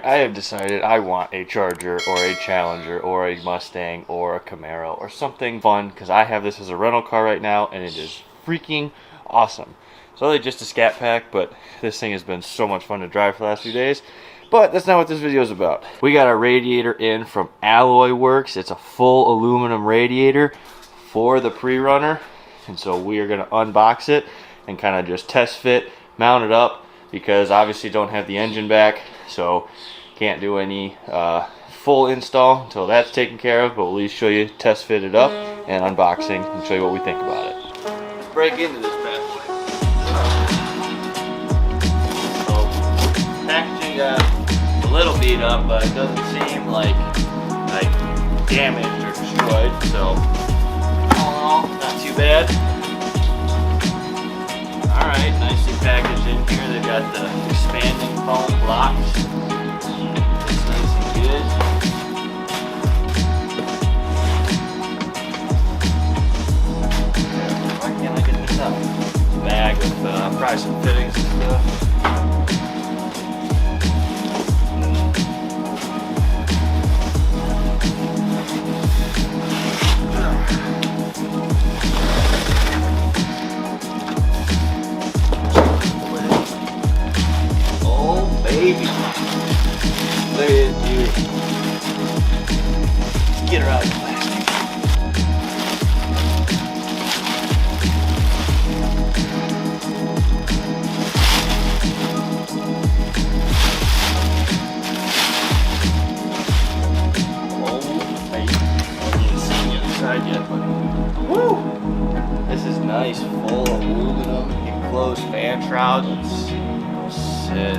I have decided I want a Charger or a Challenger or a Mustang or a Camaro or something fun, because I have this as a rental car right now and it is freaking awesome. It's only just a scat pack, but this thing has been so much fun to drive for the last few days. But that's not what this video is about. We got our radiator in from Alloyworks. It's a full aluminum radiator for the pre-runner, and so we are going to unbox it and kind of just test fit, mount it up, because obviously don't have the engine back, so can't do any full install until that's taken care of, but we'll at least show you test fit it up and unboxing and show you what we think about it. Let's break into this bad boy. So packaging got a little beat up, but it doesn't seem like damaged or destroyed, so all in all, not too bad. Alright, nicely packaged in here. They've got the expanding foam blocks. It's nice and good. Why can't I get this out? Bag with probably some fittings and stuff. Baby. Look at this dude. Get her out of the plastic. Oh, baby. I haven't even seen the other side yet, but woo! This is nice, full aluminum enclosed fan shroud. Let's sit.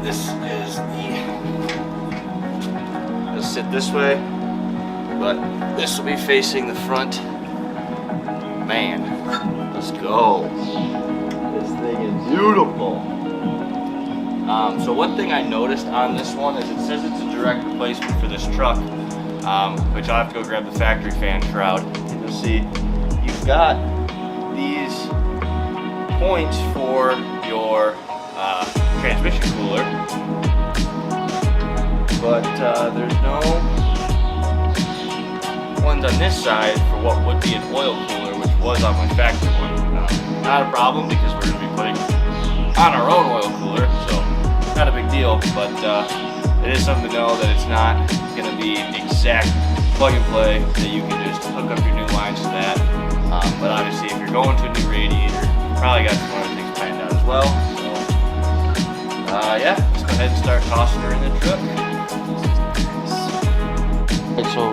This is it'll sit this way, but this will be facing the front. Man, let's go. This thing is beautiful. So one thing I noticed on this one is it says it's a direct replacement for this truck, which I'll have to go grab the factory fan shroud. And you'll see you've got these points for your transmission cooler, but there's no ones on this side for what would be an oil cooler, which was on my factory one. Not a problem, because we're going to be putting on our own oil cooler, so not a big deal, but it is something to know that it's not going to be exact plug and play, that you can just hook up your new lines to that. But obviously if you're going to a new radiator, you probably got some other things planned out as well. Yeah, let's go ahead and start tossing her in the truck. Right, so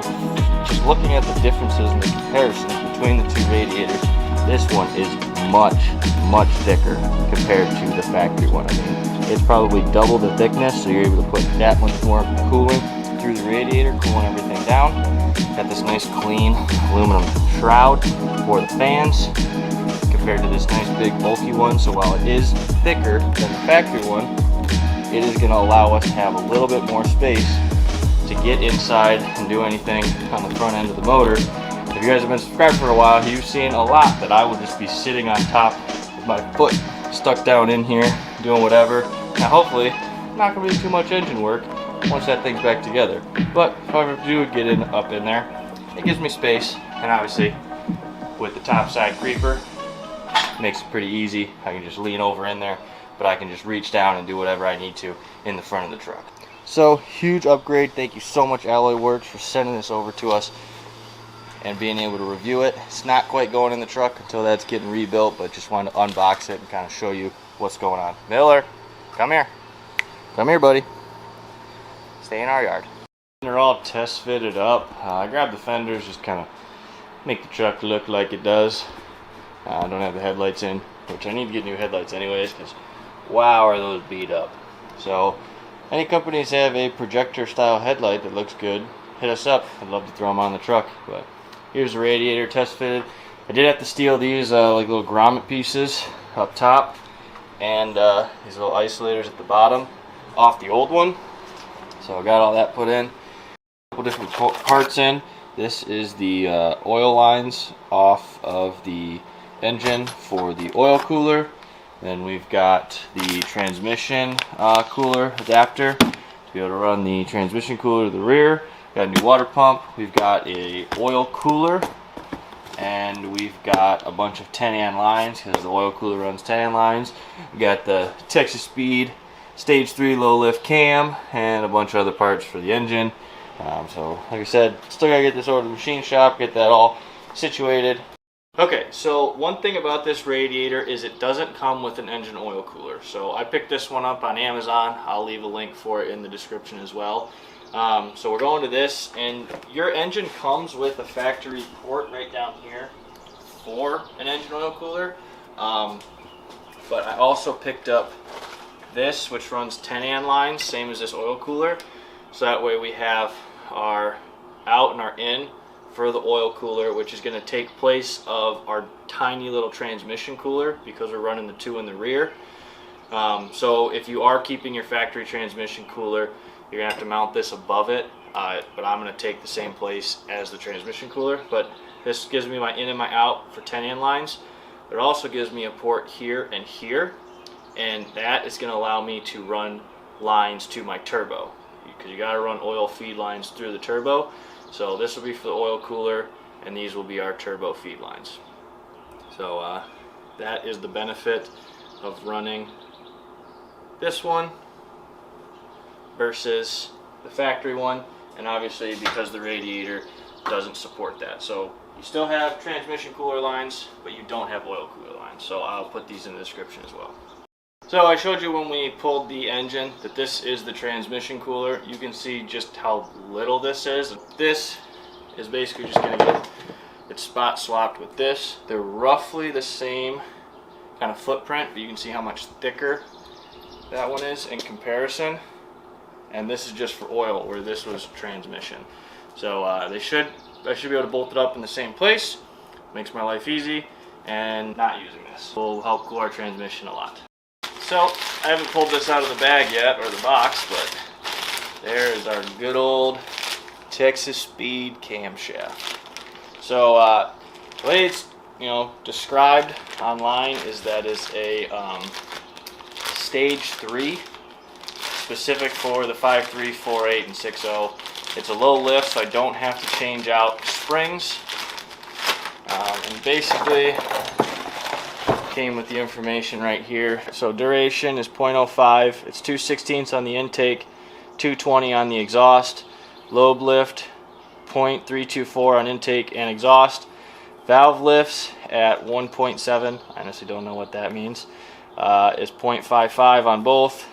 just looking at the differences and the comparisons between the two radiators, this one is much thicker compared to the factory one. I mean, it's probably double the thickness, so you're able to put that much more cooling through the radiator, cooling everything down. Got this nice clean aluminum shroud for the fans compared to this nice big bulky one. So while it is thicker than the factory one, it is going to allow us to have a little bit more space to get inside and do anything on the front end of the motor. If you guys have been subscribed for a while, you've seen a lot that I will just be sitting on top with my foot stuck down in here doing whatever. Now hopefully not going to be too much engine work once that thing's back together, but if I ever do get up in there, it gives me space, and obviously with the top side creeper, it makes it pretty easy. I can just lean over in there, but I can just reach down and do whatever I need to in the front of the truck. So huge upgrade. Thank you so much, Alloyworks, for sending this over to us and being able to review it. It's not quite going in the truck until that's getting rebuilt, but just wanted to unbox it and kind of show you what's going on. Miller, come here. Come here, buddy. Stay in our yard. They're all test fitted up. I grabbed the fenders, just kind of make the truck look like it does. I don't have the headlights in, which I need to get new headlights anyways, because wow, are those beat up. So any companies have a projector style headlight that looks good, hit us up. I'd love to throw them on the truck. But here's the radiator test fitted. I did have to steal these like little grommet pieces up top, and these little isolators at the bottom off the old one. So I got all that put in. A couple different parts in. This is the oil lines off of the engine for the oil cooler. Then we've got the transmission cooler adapter to be able to run the transmission cooler to the rear. Got a new water pump. We've got a oil cooler, and we've got a bunch of 10-amp lines because the oil cooler runs 10-amp lines. We got the Texas Speed Stage 3 low lift cam and a bunch of other parts for the engine. So like I said, still gotta get this over to the machine shop, get that all situated. Okay, so one thing about this radiator is it doesn't come with an engine oil cooler. So I picked this one up on Amazon. I'll leave a link for it in the description as well. So we're going to this, and your engine comes with a factory port right down here for an engine oil cooler. But I also picked up this, which runs 10-amp lines, same as this oil cooler. So that way we have our out and our in for the oil cooler, which is going to take place of our tiny little transmission cooler because we're running the two in the rear. So if you are keeping your factory transmission cooler, you're going to have to mount this above it, but I'm going to take the same place as the transmission cooler. But this gives me my in and my out for 10-amp lines. It also gives me a port here and here, and that is going to allow me to run lines to my turbo, because you got to run oil feed lines through the turbo. So this will be for the oil cooler, and these will be our turbo feed lines. So that is the benefit of running this one versus the factory one, and obviously because the radiator doesn't support that. So you still have transmission cooler lines, but you don't have oil cooler lines. So I'll put these in the description as well. So I showed you when we pulled the engine that this is the transmission cooler. You can see just how little this is. This is basically just going to get it spot swapped with this. They're roughly the same kind of footprint, but you can see how much thicker that one is in comparison. And this is just for oil, where this was transmission. So I should be able to bolt it up in the same place. Makes my life easy, and not using this will help cool our transmission a lot. So I haven't pulled this out of the bag yet, or the box, but there is our good old Texas Speed camshaft. So the way it's described online is that it's a stage 3, specific for the 5.3, 4.8, and 6.0. It's a low lift, so I don't have to change out springs. And basically came with the information right here. So duration is 0.05. It's 2/16 on the intake, 220 on the exhaust. Lobe lift 0.324 on intake and exhaust. Valve lifts at 1.7. I honestly don't know what that means. Is 0.55 on both.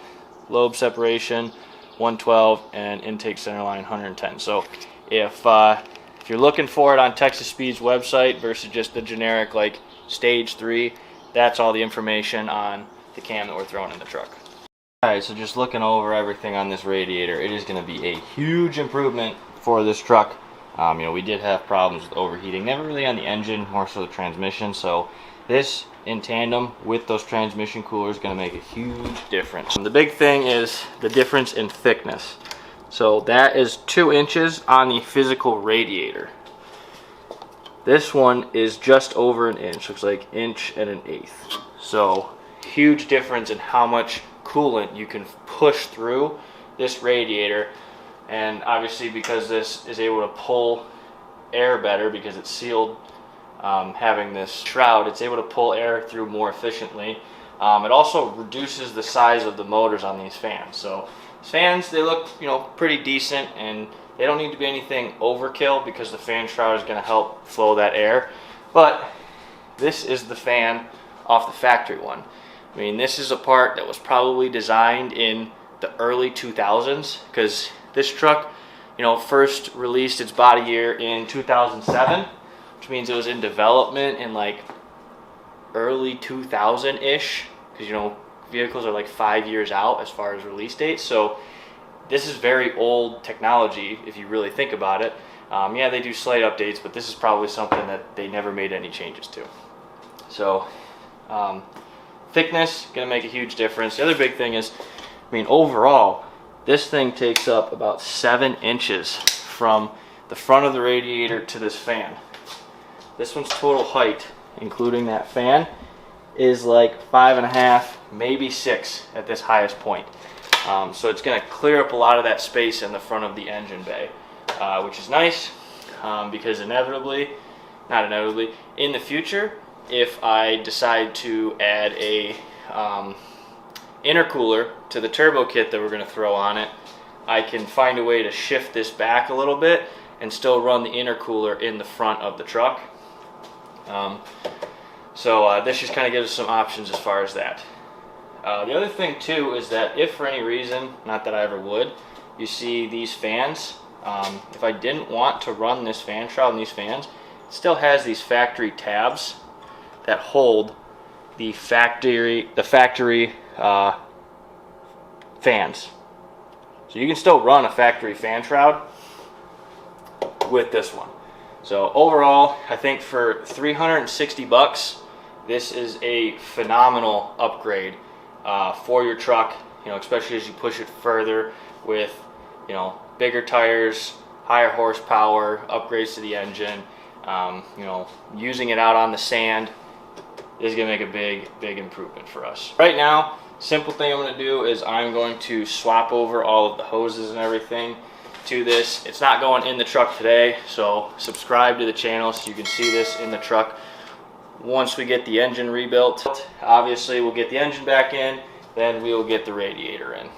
Lobe separation 112 and intake centerline 110. So if you're looking for it on Texas Speed's website versus just the generic like stage 3, that's all the information on the cam that we're throwing in the truck. Alright, so just looking over everything on this radiator, it is going to be a huge improvement for this truck. We did have problems with overheating, never really on the engine, more so the transmission. So this in tandem with those transmission coolers is going to make a huge difference. And the big thing is the difference in thickness. So that is 2 inches on the physical radiator. This one is just over an inch, looks like 1 1/8. So huge difference in how much coolant you can push through this radiator. And obviously because this is able to pull air better because it's sealed, having this shroud, it's able to pull air through more efficiently. It also reduces the size of the motors on these fans. So these fans, they look pretty decent, and they don't need to be anything overkill because the fan shroud is going to help flow that air. But this is the fan off the factory one. I mean, this is a part that was probably designed in the early 2000s, because this truck, first released its body year in 2007, which means it was in development in like early 2000-ish, because vehicles are like 5 years out as far as release dates. So this is very old technology if you really think about it. Yeah, they do slight updates, but this is probably something that they never made any changes to. So thickness going to make a huge difference. The other big thing is, overall, this thing takes up about 7 inches from the front of the radiator to this fan. This one's total height, including that fan, is like 5.5, maybe 6 at this highest point. So it's going to clear up a lot of that space in the front of the engine bay, which is nice because in the future, if I decide to add a intercooler to the turbo kit that we're going to throw on it, I can find a way to shift this back a little bit and still run the intercooler in the front of the truck. So this just kind of gives us some options as far as that. The other thing too is that if for any reason, not that I ever would, you see these fans, if I didn't want to run this fan shroud and these fans, it still has these factory tabs that hold the factory fans. So you can still run a factory fan shroud with this one. So overall, I think for 360 bucks, this is a phenomenal upgrade for your truck, you know, especially as you push it further with, you know, bigger tires, higher horsepower, upgrades to the engine, you know, using it out on the sand is going to make a big improvement for us. Right now, simple thing I'm going to do is I'm going to swap over all of the hoses and everything to this. It's not going in the truck today, so subscribe to the channel so you can see this in the truck once we get the engine rebuilt. Obviously, we'll get the engine back in, then we'll get the radiator in.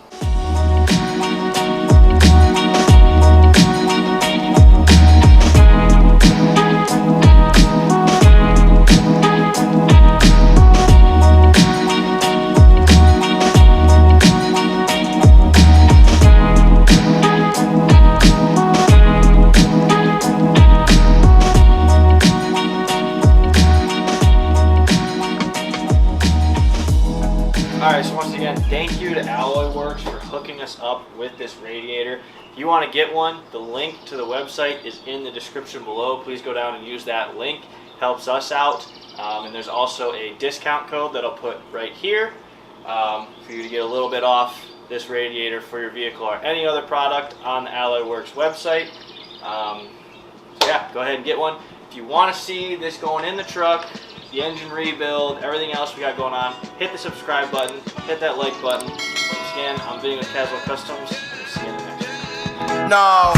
Alright, so once again, thank you to Alloyworks for hooking us up with this radiator. If you want to get one, the link to the website is in the description below. Please go down and use that link. Helps us out. And there's also a discount code that I'll put right here for you to get a little bit off this radiator for your vehicle or any other product on the Alloyworks website. So yeah, go ahead and get one. If you want to see this going in the truck, the engine rebuild, everything else we got going on, hit the subscribe button, hit that like button. Once again, I'm Vinny with Caswell Customs, and see you in the next one. No.